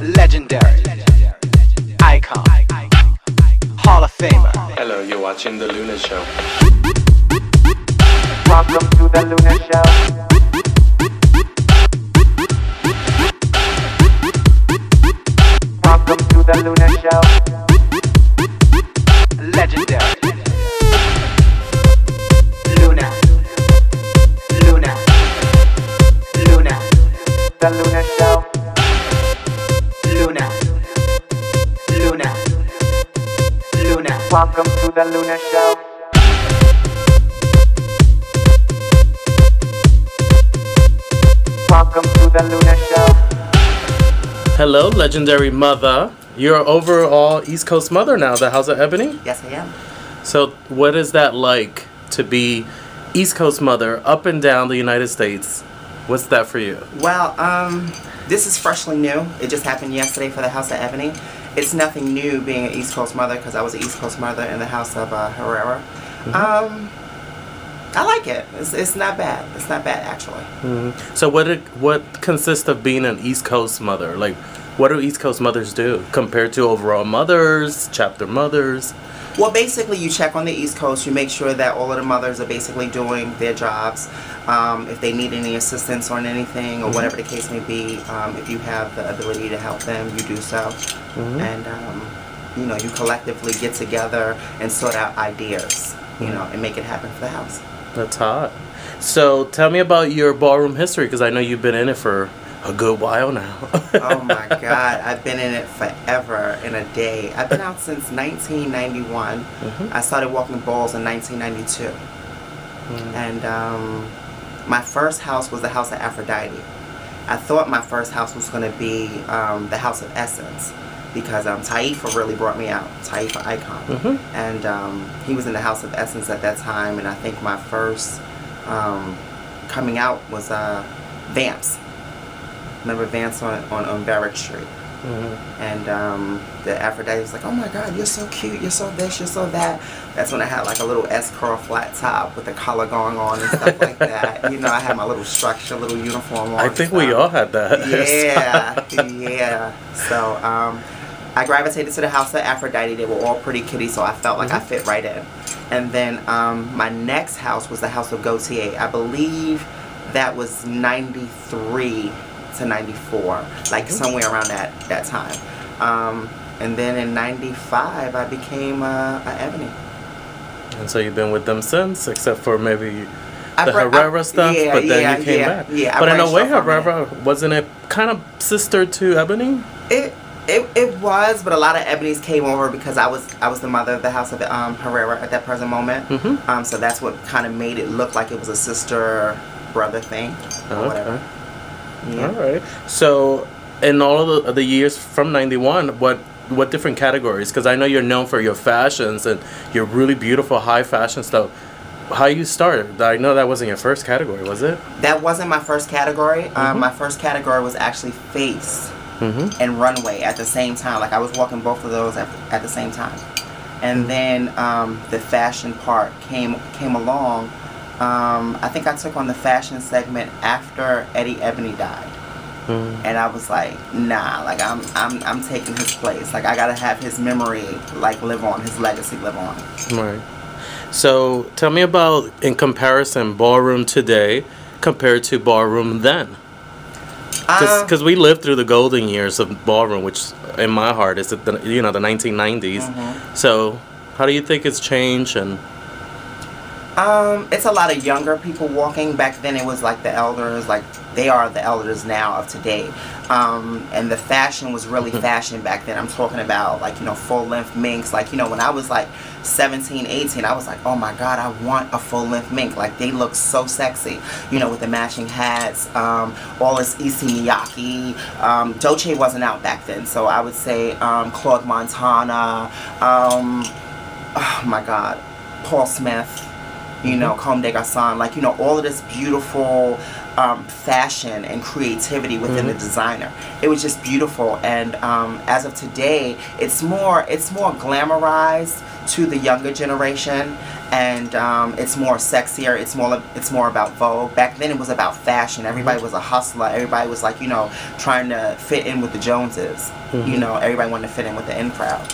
Legendary, icon, Hall of Famer. Hello, you're watching The Luna Show. Welcome to The Luna Show. Welcome to The Luna Show. Legendary, Luna, Luna, Luna, The Luna Show. Luna, Luna, Luna. Welcome to The Luna Show. Welcome to The Luna Show. Hello, legendary mother. You're overall East Coast mother now, the House of Ebony? Yes, I am. So what is that like to be East Coast mother up and down the United States? What's that for you? Well, this is freshly new. It just happened yesterday for the House of Ebony. It's nothing new being an East Coast mother because I was an East Coast mother in the House of Herrera. I like it. It's not bad. It's not bad, actually. So what consists of being an East Coast mother? Like, what do East Coast mothers do compared to overall mothers, chapter mothers? Well, basically, you check on the East Coast. You make sure that all of the mothers are basically doing their jobs. If they need any assistance on anything or whatever the case may be, if you have the ability to help them, you do so. And, you know, you collectively get together and sort out ideas, you know, and make it happen for the house. That's hot. So tell me about your ballroom history, because I know you've been in it for a good while now. Oh my God, I've been in it forever in a day. I've been out since 1991. I started walking balls in 1992. And my first house was the House of Aphrodite. I thought my first house was going to be the House of Essence, because Taifa really brought me out, Taifa Icon. And he was in the House of Essence at that time, and I think my first coming out was Vamps. Remember Vance on Barrack Street? And the Aphrodite was like, oh my God, you're so cute, you're so this, you're so that. That's when I had like a little S-curl flat top with the collar going on and stuff like that. You know, I had my little structure, little uniform on. I think we all had that. Yeah, yeah. So I gravitated to the House of Aphrodite. They were all pretty kitty, so I felt like I fit right in. And then my next house was the House of Gautier. I believe that was 93 to 94, like somewhere around that time. And then in 95 I became a Ebony. And so you've been with them since, except for maybe the Herrera stuff, but then you came back. Yeah, but in a way, Herrera, wasn't it kind of sister to Ebony? It was, but a lot of Ebonies came over because I was the mother of the House of Herrera at that present moment. So that's what kind of made it look like it was a sister brother thing or whatever. Yeah. All right. So, in all of the years from '91, what different categories? Because I know you're known for your fashions and your really beautiful high fashion stuff. How you started? I know that wasn't your first category, was it? That wasn't my first category. My first category was actually face and runway at the same time. Like I was walking both of those at the same time. And then the fashion part came along. I think I took on the fashion segment after Eddie Ebony died. And I was like, nah, like I'm taking his place. Like I gotta have his memory like live on, his legacy live on. Right. So tell me about, in comparison, ballroom today compared to ballroom then. Because we lived through the golden years of ballroom, which in my heart is the 1990s. So how do you think it's changed? And it's a lot of younger people walking. Back then it was like the elders, like they are the elders now of today. And the fashion was really fashion back then. I'm talking about like, you know, full length minks. Like, you know, when I was like 17, 18, I was like, oh my God, I want a full length mink. Like they look so sexy, you know, with the matching hats, all this Issey Miyake. Dolce wasn't out back then. So I would say Claude Montana, oh my God, Paul Smith. You know, Comme des Garçons, like, you know, all of this beautiful fashion and creativity within the designer. It was just beautiful, and as of today, it's more glamorized to the younger generation, and it's more sexier. It's more about Vogue. Back then, it was about fashion. Everybody was a hustler. Everybody was like, you know, trying to fit in with the Joneses. You know, everybody wanted to fit in with the in crowd.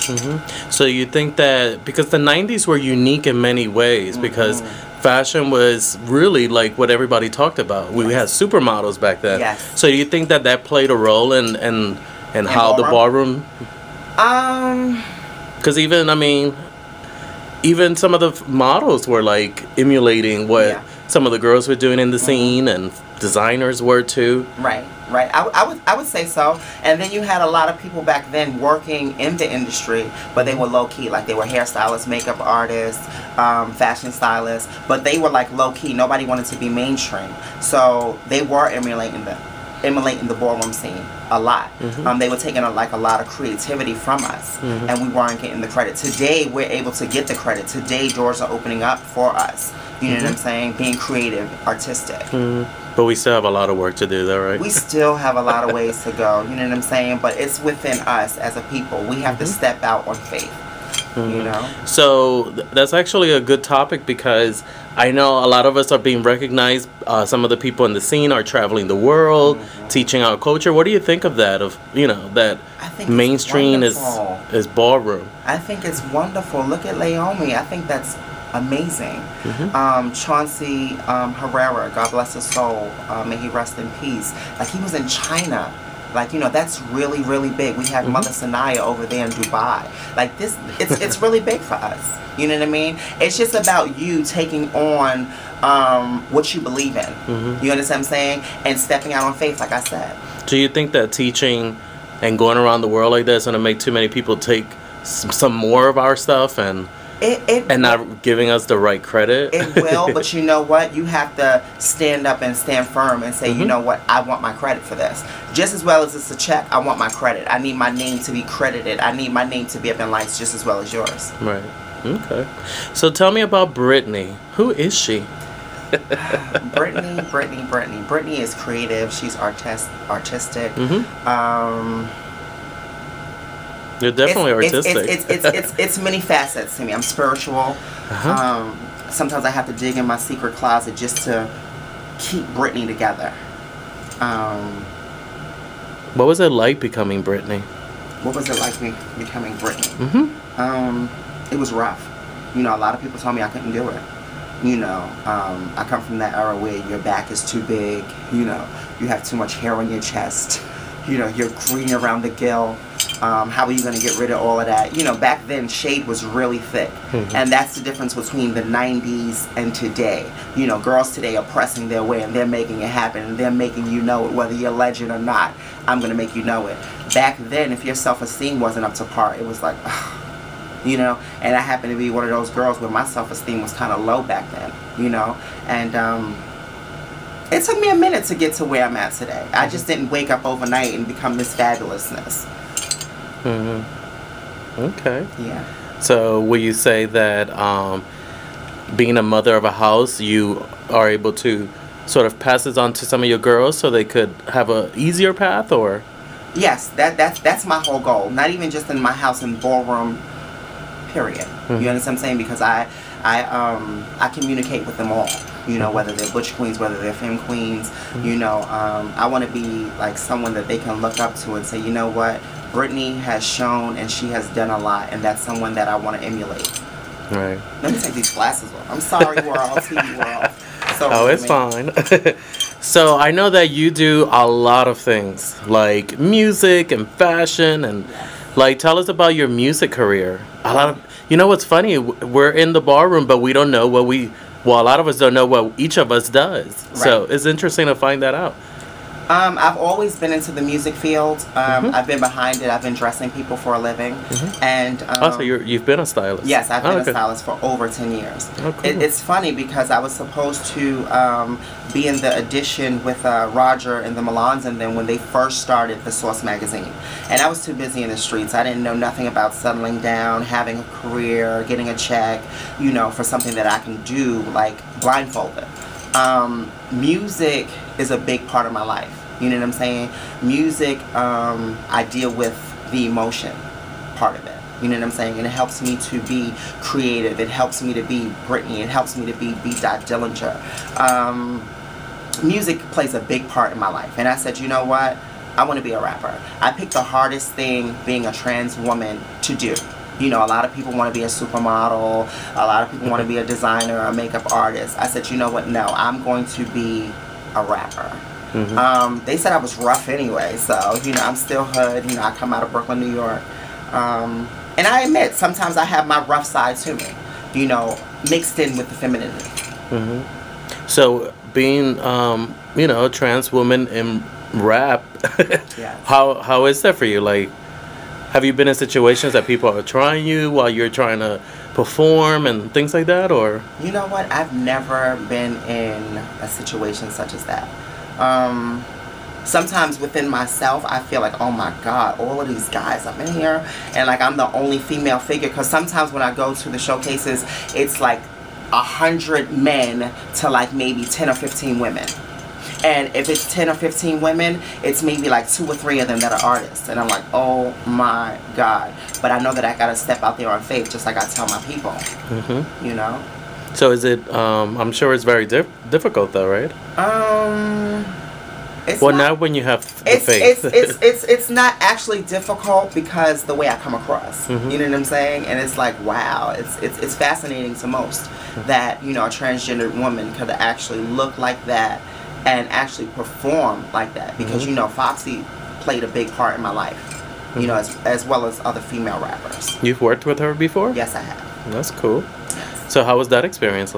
So you think that because the 90s were unique in many ways, because fashion was really like what everybody talked about. We had supermodels back then. Yes. So do you think that that played a role in how the ballroom? Because even, I mean, even some of the models were like emulating what some of the girls were doing in the scene, and designers were too. Right. I would say so. And then you had a lot of people back then working in the industry, but they were low key. Like they were hairstylists, makeup artists, fashion stylists, but they were like low key. Nobody wanted to be mainstream, so they were emulating the ballroom scene a lot. They were taking a lot of creativity from us, and we weren't getting the credit. Today we're able to get the credit. Today doors are opening up for us. You know what I'm saying? Being creative, artistic. But we still have a lot of work to do though, right? We still have a lot of ways to go. You know what I'm saying? But it's within us as a people. We have to step out on faith. You know? So that's actually a good topic, because I know a lot of us are being recognized. Some of the people in the scene are traveling the world, teaching our culture. What do you think of that? Of, you know, that I think mainstream is ballroom. I think it's wonderful. Look at Laomi. I think that's amazing. Chauncey Herrera, God bless his soul, may he rest in peace. Like, he was in China. Like, you know, that's really, really big. We have Mother Sanaya over there in Dubai. Like, this, it's really big for us. You know what I mean? It's just about you taking on what you believe in. You understand what I'm saying? And stepping out on faith, like I said. Do you think that teaching and going around the world like that is going to make too many people take some more of our stuff and not giving us the right credit? It will, but you know what? You have to stand up and stand firm and say, you know what? I want my credit for this. Just as well as it's a check, I want my credit. I need my name to be credited. I need my name to be up in lights just as well as yours. Right. Okay. So tell me about Britney. Who is she? Britney is creative. She's artistic. You're definitely artistic. It's many facets to me. I'm spiritual. Sometimes I have to dig in my secret closet just to keep Britney together. What was it like becoming Britney? What was it like me becoming Britney? It was rough. You know, a lot of people told me I couldn't do it. You know, I come from that era where your back is too big. You know, you have too much hair on your chest. You know, you're green around the gill. How are you going to get rid of all of that? You know, back then, shade was really thick. And that's the difference between the 90s and today. You know, girls today are pressing their way, and they're making it happen, and they're making you know it, whether you're a legend or not. I'm going to make you know it. Back then, if your self-esteem wasn't up to par, it was like, ugh, you know? And I happened to be one of those girls where my self-esteem was kind of low back then, you know? And it took me a minute to get to where I'm at today. I just didn't wake up overnight and become Miss Fabulousness. Okay. Yeah. So will you say that being a mother of a house, you are able to sort of pass this on to some of your girls so they could have a easier path, or? Yes, that's my whole goal. Not even just in my house, in ballroom, period. You understand what I'm saying? Because I communicate with them all. You know, whether they're butch queens, whether they're femme queens. You know, I want to be like someone that they can look up to and say, you know what? Britney has shown and she has done a lot, and that's someone that I want to emulate. Right. Let me take these glasses off. I'm sorry, world, TV world. So oh, it's fine. So I know that you do a lot of things, like music and fashion, and like, tell us about your music career. A lot of, you know what's funny? We're in the ballroom, but we don't know what a lot of us don't know what each of us does. Right. So it's interesting to find that out. I've always been into the music field. I've been behind it. I've been dressing people for a living. And so you've been a stylist? Yes, I've been a stylist for over 10 years. Oh, cool. It's funny because I was supposed to be in the edition with Roger and the Milans and them when they first started the Source magazine. And I was too busy in the streets. I didn't know nothing about settling down, having a career, getting a check, you know, for something that I can do, like, blindfolded. Music is a big part of my life. You know what I'm saying? Music, I deal with the emotion part of it. You know what I'm saying? And it helps me to be creative. It helps me to be Britney. It helps me to be Bdot Dillenger. Music plays a big part in my life. And I said, you know what? I want to be a rapper. I picked the hardest thing being a trans woman to do. You know, a lot of people want to be a supermodel. A lot of people want to be a designer, a makeup artist. I said, you know what? No, I'm going to be a rapper. They said I was rough anyway. So, you know, I'm still hood. You know, I come out of Brooklyn, New York. And I admit, sometimes I have my rough side to me, you know, mixed in with the femininity. So, being, you know, a trans woman in rap, Yes. how is that for you? Like, have you been in situations that people are trying you while you're trying to perform and things like that, or? You know what? I've never been in a situation such as that. Sometimes within myself, I feel like, oh my God, all of these guys up in here, and like I'm the only female figure. Because sometimes when I go to the showcases, it's like 100 men to like maybe 10 or 15 women. And if it's 10 or 15 women, it's maybe like 2 or 3 of them that are artists. And I'm like, oh my God. But I know that I got to step out there on faith, just like I tell my people, you know? So is it, I'm sure it's very difficult though, right? It's well, not, not when you have the faith. it's not actually difficult because the way I come across, you know what I'm saying? And it's like, wow, it's fascinating to most that, you know, a transgendered woman could actually look like that and actually perform like that. Because, you know, Foxy played a big part in my life, you know, as well as other female rappers. You've worked with her before? Yes, I have. That's cool. Yes. So how was that experience,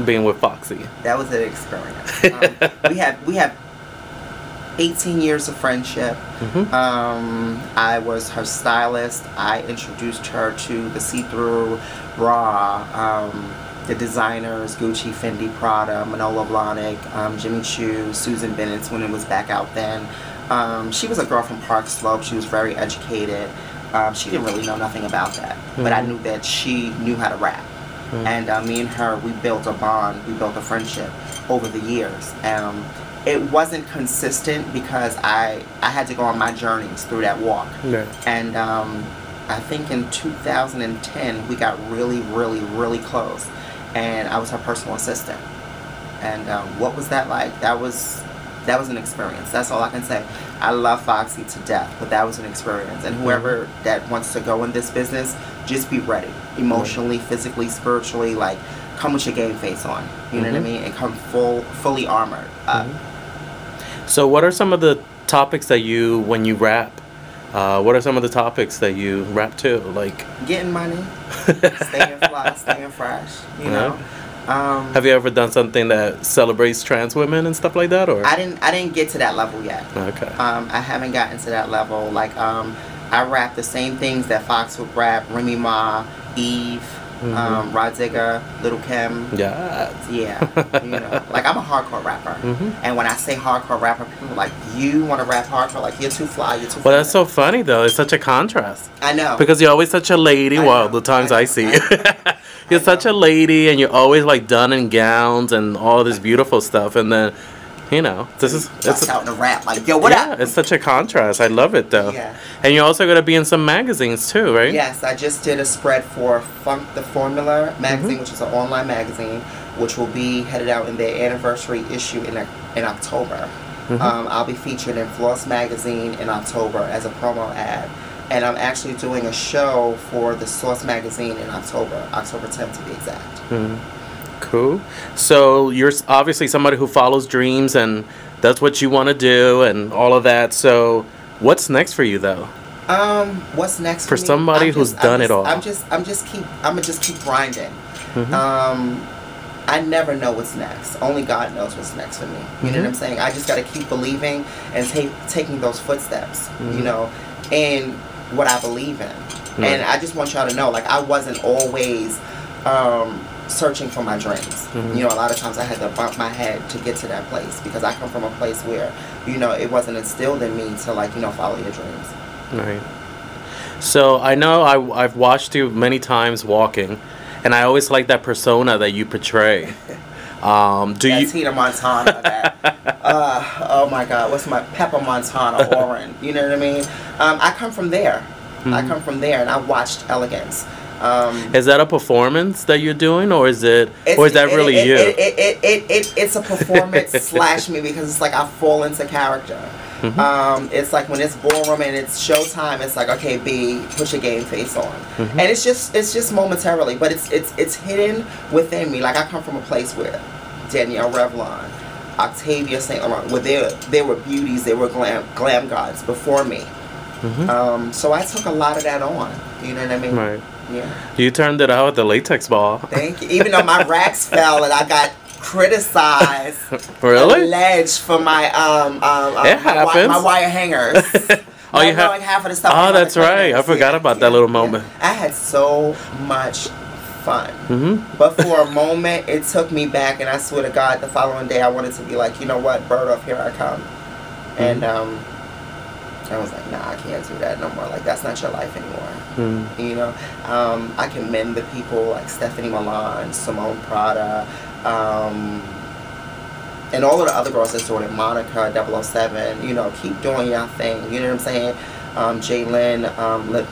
being with Foxy? That was an experience. We have 18 years of friendship. I was her stylist. I introduced her to the see-through, raw, the designers, Gucci, Fendi, Prada, Manolo Blahnik, Jimmy Choo, Susan Bennett's when it was back out then. She was a girl from Park Slope. She was very educated. She didn't really know nothing about that. But I knew that she knew how to rap. And me and her, we built a bond. We built a friendship over the years. It wasn't consistent because I had to go on my journeys through that walk. And I think in 2010 we got really, really, really close, and I was her personal assistant. And what was that like? That was an experience. That's all I can say. I love Foxy to death, but that was an experience. And whoever that wants to go in this business, just be ready, emotionally, physically, spiritually. Like, come with your game face on. You know what I mean? And come fully armored up. So what are some of the topics that you, when you rap, what are some of the topics that you rap to? Like getting money, staying fly, staying fresh, you know. Have you ever done something that celebrates trans women and stuff like that, or? I didn't get to that level yet. Okay. I haven't gotten to that level. Like I rap the same things that Fox would rap, Remy Ma, Eve, Rod Digger, Little Kim. Yeah. You know, like I'm a hardcore rapper. And when I say hardcore rapper, people are like, you want to rap hardcore? Like, you're too fly, you're too Well, that's so funny though. It's such a contrast. I know. Because you're always such a lady. Well, the times I see you. You're such a lady, and you're always like done in gowns and all this beautiful stuff, and then, you know, it's out in the rap like, yo, what up? It's such a contrast. I love it though. Yeah. And you're also gonna be in some magazines too, right? Yes, I just did a spread for Funk the Formula magazine, which is an online magazine, which will be headed out in their anniversary issue in October. I'll be featured in Floss magazine in October as a promo ad. And I'm actually doing a show for the Source magazine in October 10th to be exact. Cool. So you're obviously somebody who follows dreams, and that's what you want to do and all of that. So what's next for you though? What's next for somebody who's done it all? I'm just keep grinding. I never know what's next. Only God knows what's next for me. You know what I'm saying? I just got to keep believing and taking those footsteps, you know, in what I believe in. And I just want y'all to know, like, I wasn't always searching for my dreams. You know, a lot of times I had to bump my head to get to that place because I come from a place where, you know, it wasn't instilled in me to, like, you know, follow your dreams. Right. So I know I've watched you many times walking, and I always like that persona that you portray. Do That you? Tina Montana. Oh my God, what's my Pepper Montana Oren? You know what I mean? I come from there. I come from there, and I watched Elegance. Is that a performance that you're doing, or is that really you? It's a performance slash me, because it's like I fall into character. It's like when it's ballroom and it's showtime, it's like, okay, B, put your game face on, and it's just momentarily, but it's hidden within me. Like I come from a place where Danielle Revlon, Octavia St. Laurent, where they were beauties, they were glam gods before me. So I took a lot of that on. You know what I mean? Right. Yeah. You turned it out at the latex ball. Thank you. Even though my racks fell and I got criticized, Really? alleged for my It happens. my wire hangers. Oh, you knowing half of the stuff. Oh, that's right. I forgot about that little moment. I had so much fun. But for a moment, it took me back, and I swear to God, the following day, I wanted to be like, you know what, Bdot, here I come. And I was like, nah, I can't do that no more. Like, that's not your life anymore. You know, I commend the people like Stephanie Milan, Simone Prada, and all of the other girls that's doing it, Monica, 007, you know, keep doing your thing. You know what I'm saying? Jalen,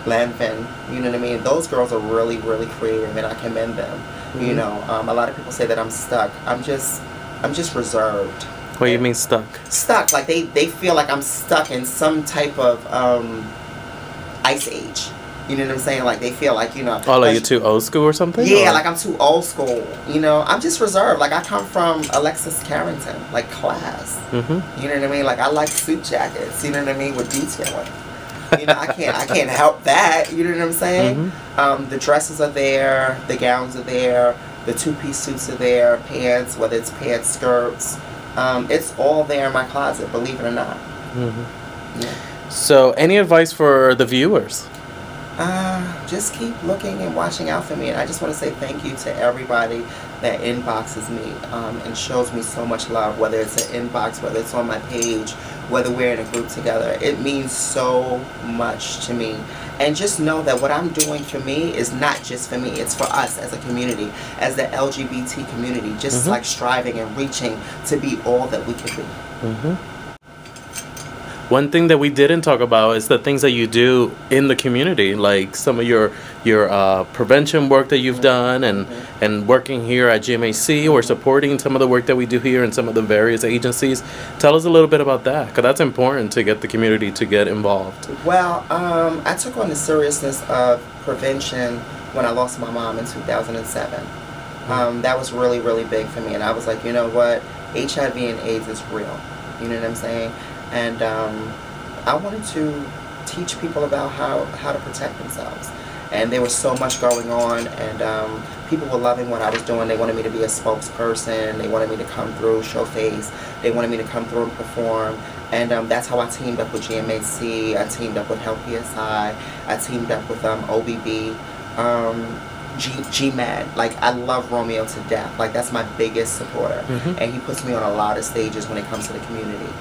Lanvin, you know what I mean? Those girls are really, really creative, and I commend them. You know, a lot of people say that I'm stuck. I'm just reserved. What do you mean stuck? Stuck, like they feel like I'm stuck in some type of ice age. You know what I'm saying? Like they feel like, you know. Oh, like you're too old school or something? Yeah, or? like I'm too old school. You know, I'm just reserved. Like I come from Alexis Carrington, like class. You know what I mean? Like I like suit jackets. You know what I mean, with detailing. You know, I can't help that. You know what I'm saying? The dresses are there, the gowns are there, the two-piece suits are there, pants, whether it's pants, skirts. It's all there in my closet, believe it or not. Yeah. So, any advice for the viewers? Just keep looking and watching out for me. And I just want to say thank you to everybody that inboxes me and shows me so much love, whether it's an inbox, whether it's on my page, whether we're in a group together. It means so much to me. And just know that what I'm doing for me is not just for me, it's for us as a community, as the LGBT community, just like striving and reaching to be all that we can be. One thing that we didn't talk about is the things that you do in the community, like some of your prevention work that you've done, and working here at GMAC, or supporting some of the work that we do here in some of the various agencies. Tell us a little bit about that, because that's important to get the community to get involved. Well, I took on the seriousness of prevention when I lost my mom in 2007. That was really, really big for me, and I was like, you know what, HIV and AIDS is real. You know what I'm saying? And I wanted to teach people about how to protect themselves. And there was so much going on, and people were loving what I was doing. They wanted me to be a spokesperson. They wanted me to come through, show face. They wanted me to come through and perform. And that's how I teamed up with GMAC. I teamed up with Help PSI. I teamed up with OBB. GMAD. Like, I love Romeo to death. Like, that's my biggest supporter. And he puts me on a lot of stages when it comes to the community.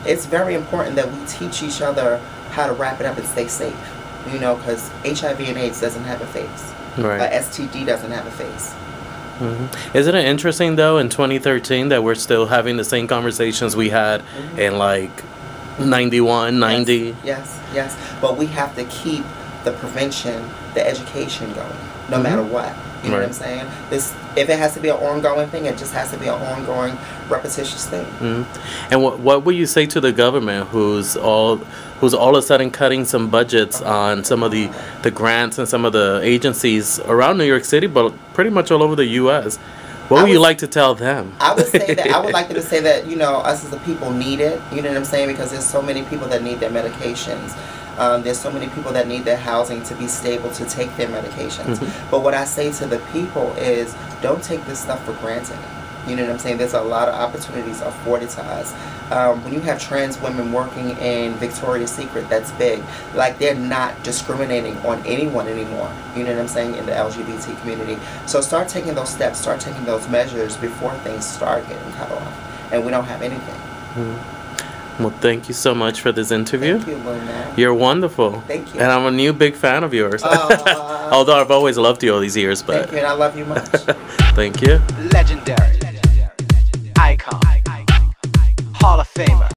It's very important that we teach each other how to wrap it up and stay safe. You know, because HIV and AIDS doesn't have a face. Right. STD doesn't have a face. Isn't it interesting, though, in 2013 that we're still having the same conversations we had in, like, 91, 90? Yes. But we have to keep the prevention, the education going, no matter what. You know what I'm saying? If it has to be an ongoing thing, it just has to be an ongoing, repetitious thing. And what would you say to the government, who's all of a sudden cutting some budgets on some of the grants and some of the agencies around New York City, but pretty much all over the U.S.? What would you like to tell them? I would say that I would like them to say that, you know, us as the people need it. You know what I'm saying? Because there's so many people that need their medications. There's so many people that need their housing to be stable to take their medications. But what I say to the people is, don't take this stuff for granted. You know what I'm saying? There's a lot of opportunities afforded to us. When you have trans women working in Victoria's Secret, that's big. Like, they're not discriminating on anyone anymore. You know what I'm saying? In the LGBT community. So start taking those steps, start taking those measures before things start getting cut off. And we don't have anything. Well, thank you so much for this interview. Thank you, Luna. You're wonderful. Thank you. And I'm a new big fan of yours. Although I've always loved you all these years. But thank you, and I love you much. Thank you. Legendary.